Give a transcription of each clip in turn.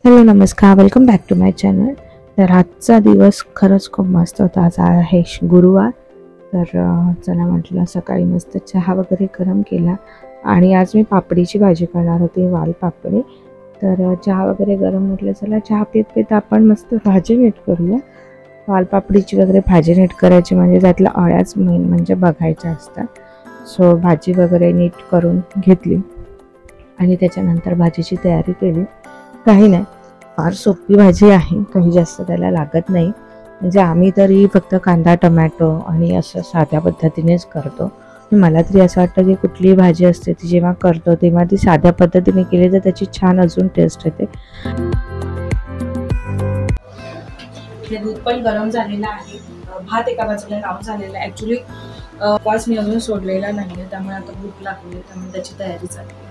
Hello नमस्कार, welcome back to my channel. तर आजचा दिवस खरंच खूप मस्त होता. आज आहे गुरुवार. तर चला म्हटलं सकाळी मस्त चहा वगैरे गरम केला आणि आज मी पापडीची भाजी करणार होती, वालपापडी. तर चहा वगैरे गरम म्हटलं चला चहा पीत पीत आपण मस्त भाजी नीट करूया. वालपापडीची वगैरे भाजी नीट करायची म्हणजे त्यातल्या अळ्याच मेन म्हणजे बघायच्या असतात. सो भाजी वगैरे नीट करून घेतली आणि त्याच्यानंतर भाजीची तयारी केली. काही नाही, फार सोपी भाजी आहे, काही जास्त त्याला लागत नाही. म्हणजे आम्ही तरी फक्त कांदा टमॅटो आणि असं साध्या पद्धतीनेच करतो. मला तरी असं वाटतं की कुठलीही भाजी असते ती जेव्हा करतो तेव्हा ती साध्या पद्धतीने केली तर त्याची छान अजून टेस्ट येते. दूध पण गरम झालेलं आहे, भात एका बाजूला लावून झालेला आहे. ॲक्च्युली उपवास मी अजून सोडलेला नाही आहे, त्यामुळे आता भूक लागली, त्यामुळे त्याची तयारी चालली.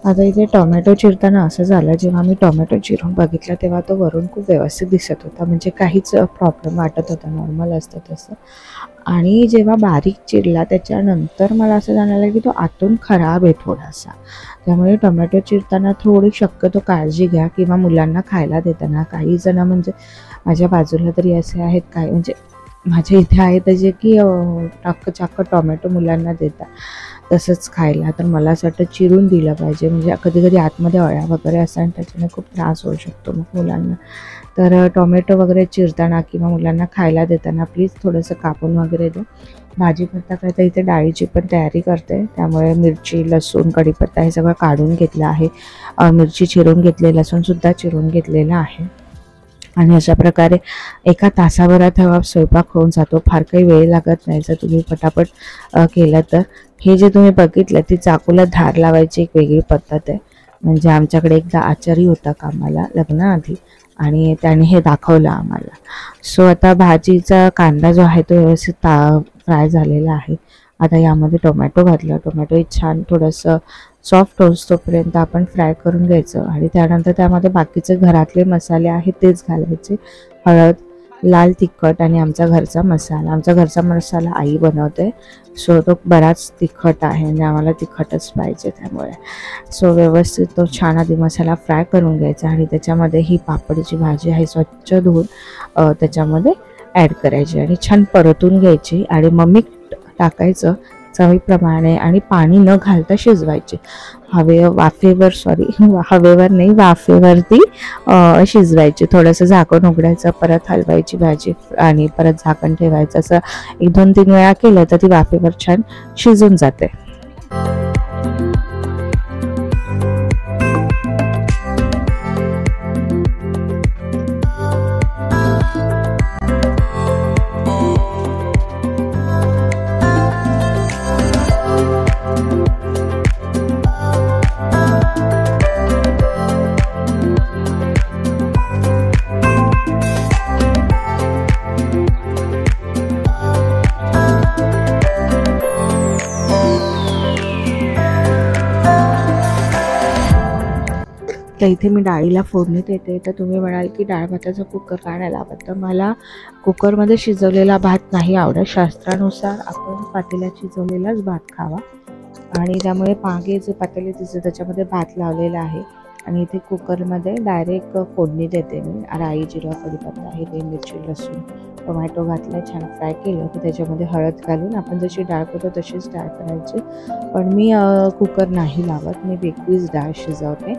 आता इथे टोमॅटो चिरताना असं झालं, जेव्हा मी टोमॅटो चिरून बघितला तेव्हा तो वरून खूप व्यवस्थित दिसत होता, म्हणजे काहीच प्रॉब्लेम वाटत होता, नॉर्मल असतं तसं. आणि जेव्हा बारीक चिरला त्याच्यानंतर मला असं जाणवलं की तो आतून खराब आहे थोडासा. त्यामुळे टोमॅटो चिरताना थोडी शक्यतो काळजी घ्या, किंवा मुलांना खायला देताना. काही जण म्हणजे माझ्या बाजूला तरी असे आहेत, काय म्हणजे माझ्या इथे आहेत जे की चाक्क टोमॅटो मुलांना देतात तसंच खायला. तर मला असं वाटतं चिरून दिलं पाहिजे, म्हणजे कधी कधी आतमध्ये अळ्या वगैरे असतात आणि त्याच्याने खूप त्रास होऊ शकतो मग मुलांना. तर टोमॅटो वगैरे चिरताना किंवा मुलांना खायला देताना प्लीज थोडंसं कापून वगैरे द्या. भाजी करता करता इथे डाळीची पण तयारी करते, त्यामुळे मिरची लसूण कढीपत्ता हे सगळं काढून घेतलं आहे. मिरची चिरून घेतली, लसूणसुद्धा चिरून घेतलेला आहे. आणि अशा प्रकारे एका तासाभरात हा स्वयंपाक होऊन जातो. फार काही वेळ लागत नाही जर तुम्ही पटापट केलं तर. हे जे तुम्ही बघितलं ती चाकूला धार लावायची एक वेगळी पद्धत आहे. म्हणजे आमच्याकडे एकदा आचारी होता कामाला लग्नाआधी, आणि त्याने हे दाखवलं आम्हाला. सो आता भाजीचा कांदा जो आहे तो व्यवस्थित फ्राय झालेला आहे. आता यामध्ये टोमॅटो घातला. टोमॅटो छान थोडंसं सॉफ्ट होईस्तोपर्यंत आपण फ्राय करून घ्यायचं आणि त्यानंतर त्यामध्ये बाकीचे घरातले मसाले आहेत तेच घालायचे. हळद, लाल तिखट आणि आमचा घरचा मसाला. आमचा घरचा मसाला आई बनवते, सो तो बराच तिखट आहे आणि आम्हाला तिखटच पाहिजे, त्यामुळे सो व्यवस्थित तो छान आधी मसाला फ्राय करून घ्यायचा आणि त्याच्यामध्ये ही पापडीची भाजी आहे स्वच्छ धुवून त्याच्यामध्ये ॲड करायची आणि छान परतून घ्यायची. आणि मग मीठ टाकायचं चवीप्रमाणे आणि पाणी न घालता शिजवायचे. वाफेवरती शिजवायची. थोडंसं झाकण उघडायचं, परत हलवायची भाजी आणि परत झाकण ठेवायचं. असं 1-2-3 वेळा केलं तर ती वाफेवर छान शिजून जाते. तर इथे मी डाळीला फोडणी देते. तर तुम्ही म्हणाल की डाळ भाताचा कुकर का नाही लावत, तर मला कुकरमध्ये शिजवलेला भात नाही आवडत. शास्त्रानुसार आपण पातेल्यात शिजवलेलाच भात खावा, आणि त्यामुळे मागे जे पातेले तिचं त्याच्यामध्ये भात लावलेला आहे आणि इथे कुकरमध्ये डायरेक्ट फोडणी देते मी. राई, जिरा, कढीपत्ता, हिरवी मिरची, लसूण, टोमॅटो घातलं, छान फ्राय केलं की त्याच्यामध्ये हळद घालून आपण जशी डाळ करतो तशीच डाळ करायची. पण मी कुकर नाही लावत, मी वेगळीच डाळ शिजवते.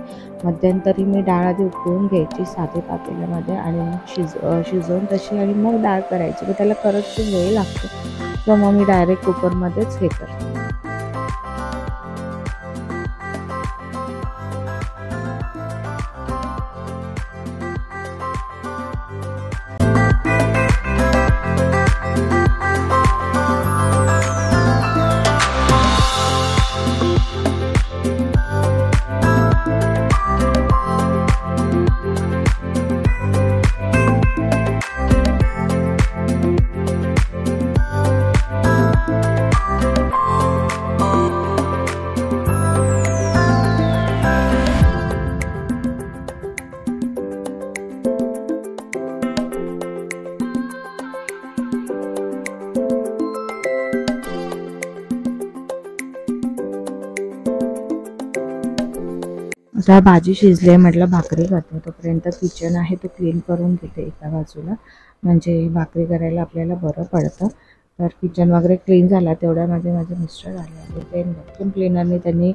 मध्यंतरी मी डाळ आधी उकळून घ्यायची साधे पातेल्यामध्ये आणि मग शिजवून तशी आणि मग डाळ करायची. पण त्याला खरंच खूप वेळ लागतो, तर मग मी डायरेक्ट कुकरमध्येच हे करते. आता भाजी शिजली आहे, म्हटलं भाकरी करते. तोपर्यंत किचन आहे तो क्लीन करून घेते एका बाजूला, म्हणजे भाकरी करायला आपल्याला बरं पडतं. तर किचन वगैरे क्लीन झाला तेवढ्यामध्ये माझे मिस्टर आले होते. ते व्हॅक्यूम क्लीनरने त्यांनी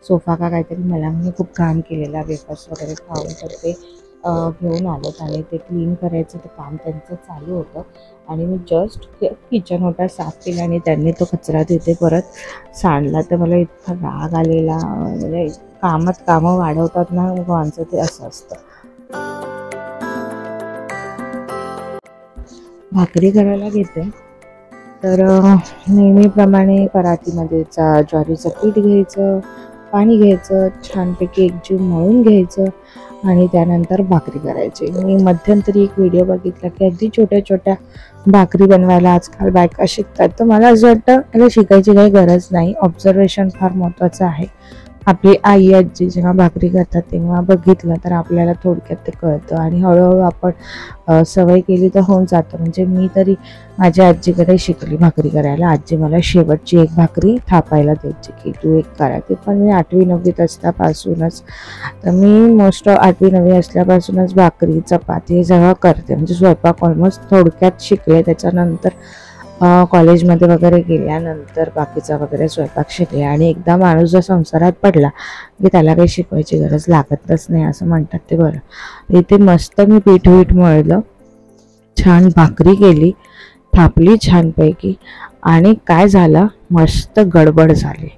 सोफा का काहीतरी मला खूप घाण केलेला वेफर्स वगैरे खाऊन, तर ते घेऊन आलोत आणि ते क्लीन करायचं ते काम त्यांचं चालू होतं. आणि मी जस्ट किचन ओटा साफ केला आणि त्यांनी तो कचरा तिथे परत सांडला. तर मला इतका राग आलेला, म्हणजे कामं वाढवतात ना माणसं, ते असं असतं. भाकरी करायला घेते तर नेहमीप्रमाणे परातीमध्ये ज्वारीचं पीठ घ्यायचं, पाणी घ्यायचं, छानपैकी एकजीव मळून घ्यायचं आणि त्यानंतर भाकरी करायची. मी मध्यंतरी एक व्हिडिओ बघितला की अगदी छोट्या छोट्या भाकरी बनवायला आजकाल बायका शिकतात. तर मला असं वाटतं त्याला शिकायची काही गरज नाही. ऑब्झर्वेशन फार महत्त्वाचं आहे. आपली आई आजी जेव्हा भाकरी करतात तेव्हा बघितलं तर आपल्याला थोडक्यात ते कळतं आणि हळूहळू आपण सवय केली तर होऊन जातं. म्हणजे मी तरी माझ्या आजीकडे शिकली भाकरी करायला. आजी मला शेवटची एक भाकरी थापायला द्यायची की तू एक करा. ते पण मी 8वी 9वीत असल्यापासूनच, तर मी मोस्ट 8वी 9वी असल्यापासूनच भाकरी चपाती हे सगळं करते. म्हणजे स्वयंपाक ऑलमोस्ट थोडक्यात शिकले. त्याच्यानंतर कॉलेजमध्ये वगैरे गेल्यानंतर बाकीचा वगैरे स्वयंपाक शिकले. आणि एकदा माणूस जर संसारात पडला की त्याला काही शिकवायची गरज लागतच नाही असं म्हणतात ते बरं. इथे मस्त मी पीठ मळलं, छान भाकरी केली, थापली छानपैकी आणि काय झालं, मस्त गडबड झाली.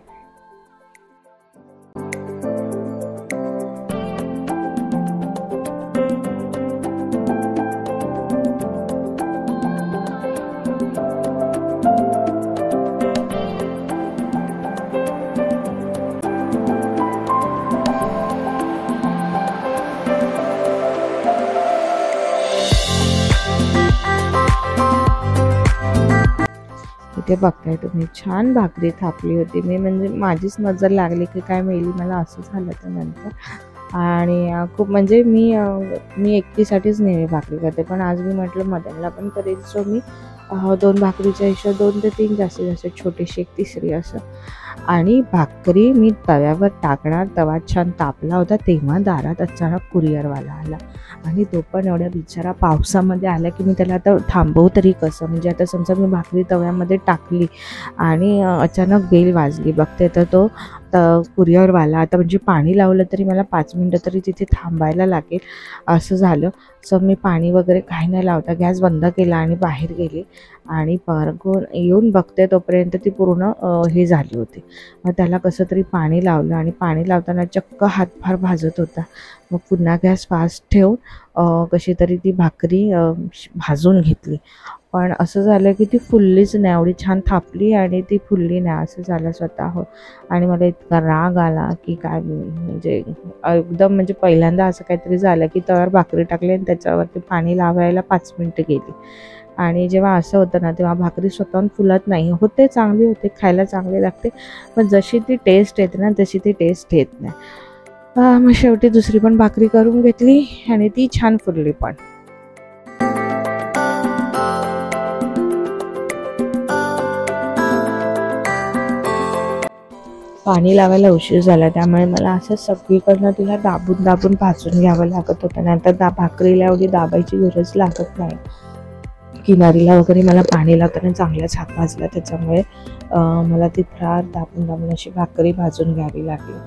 इथे बघताय तुम्ही, छान भाकरी थापली होती मी, म्हणजे माझीच नजर लागली की काय मेली मला असं झालं तर नंतर. आणि खूप म्हणजे मी एकटीसाठीच नेहमी भाकरी करते, पण आज मी म्हटलं मदनला पण करेल. सो मी 2 भाकरीच्या हिशोब 2 ते 3 जास्तीत जास्त, छोटीशी एक तिसरी असं. आणि भाकरी मी तव्यावर टाकणार, तवा छान तापला होता तेव्हा दारात अचानक कुरिअरवाला आला. आणि तो पण एवढ्या बिचारा पावसामध्ये आला की मी त्याला आता थांबवू तरी कसं. म्हणजे आता समजा मी भाकरी तव्यामध्ये टाकली आणि अचानक बेल वाजली, बघते तर तो कुरिअरवाला. आता म्हणजे पाणी लावलं तरी मला 5 मिनटं तरी तिथे थांबायला लागेल असं झालं. सो मी पाणी वगैरे काही न लावता गॅस बंद केला आणि बाहेर गेले आणि परत येऊन बघते तोपर्यंत ती पूर्ण हे झाली होती. मग त्याला कसं तरी पाणी लावलं आणि पाणी लावताना चक्क हात फार भाजत होता. मग पुन्हा गॅस फास्ट ठेवून कशी तरी ती भाकरी भाजून घेतली. पण असं झालं की ती फुललीच नाही, एवढी छान थापली आणि ती फुलली नाही असं झालं स्वतः. आणि मला इतका राग आला की काय, म्हणजे एकदम म्हणजे पहिल्यांदा असं काहीतरी झालं की तव्यावर भाकरी टाकली आणि त्याच्यावरती पाणी लावायला 5 मिनटं गेली. आणि जेव्हा असं होतं ना तेव्हा भाकरी स्वतःहून फुलत नाही. होते चांगली होते, खायला चांगली लागते, पण जशी ती टेस्ट येते ना तशी ती टेस्ट येत नाही. मग शेवटी दुसरी पण भाकरी करून घेतली आणि ती छान फुलली पण. पाणी लावायला उशीर झाला त्यामुळे मला असं सगळीकडनं तिला दाबून भाजून घ्यावं लागत होतं. नंतर भाकरीला एवढी दाबायची गरज लागत नाही. किनारीला वगैरे मला पाणी लावताना चांगलाच हात भाजला, त्याच्यामुळे मला ती फार दाबून अशी भाकरी भाजून घ्यावी लागली.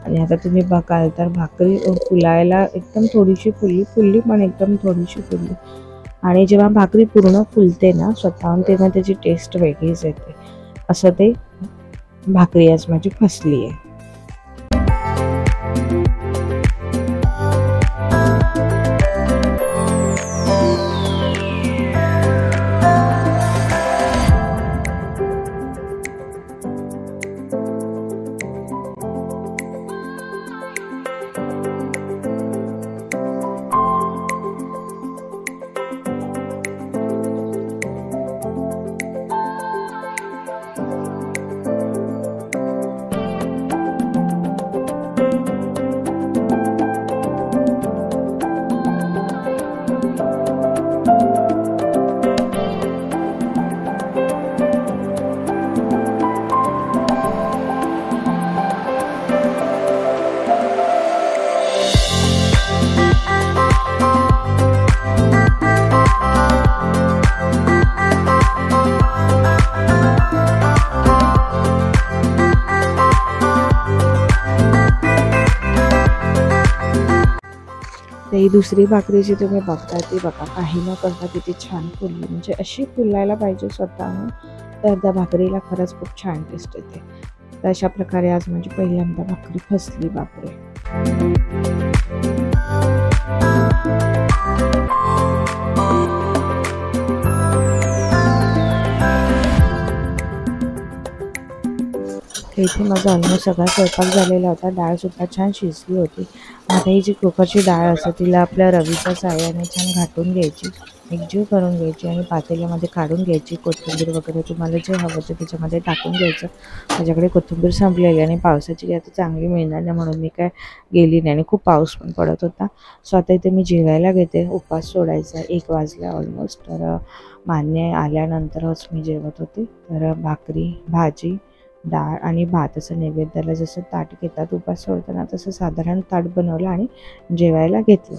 आणि आता तुम्ही बघाल तर भाकरी फुलायला एकदम थोडीशी फुलली पण एकदम थोडीशी फुलली. आणि जेव्हा भाकरी पूर्ण फुलते ना स्वतःहून तेव्हा त्याची टेस्ट वेगळीच येते. असं ते भाकरी आज माझी फसली आहे. आता ही दुसरी भाकरी जी तुम्ही बघता ती बघा, काही न करता किती छान फुलली. म्हणजे अशी फुलायला पाहिजे स्वतःहून, तर त्या भाकरीला खरंच खूप छान टेस्ट येते. तर अशा प्रकारे आज म्हणजे पहिल्यांदा भाकरी फसली, बापरे. तर इथे माझा ऑलमोस्ट सगळा स्वयंपाक झालेला होता. डाळसुद्धा छान शिजली होती. आता ही जी कुकरची डाळ असते तिला आपल्या रवीच्या साहाय्याने छान घाटून घ्यायची, एकजीव करून घ्यायची आणि पातेल्यामध्ये काढून घ्यायची. कोथिंबीर वगैरे तुम्हाला जे हवं ते त्याच्यामध्ये टाकून घ्यायचं. माझ्याकडे कोथिंबीर संपलेली आणि पावसाची आता चांगली मिळणार नाही म्हणून मी काय गेली नाही आणि खूप पाऊस पण पडत होता. सो आता इथे मी जेवायला घेते. उपवास सोडायचा 1 वाजला ऑलमोस्ट. तर मान्य आल्यानंतरच मी जेवत होते. तर भाकरी, भाजी, डाळ आणि भात असं नैवेद्याला जसं ताट घेतात उपास सोडताना तसं साधारण ताट बनवलं आणि जेवायला घेतलं.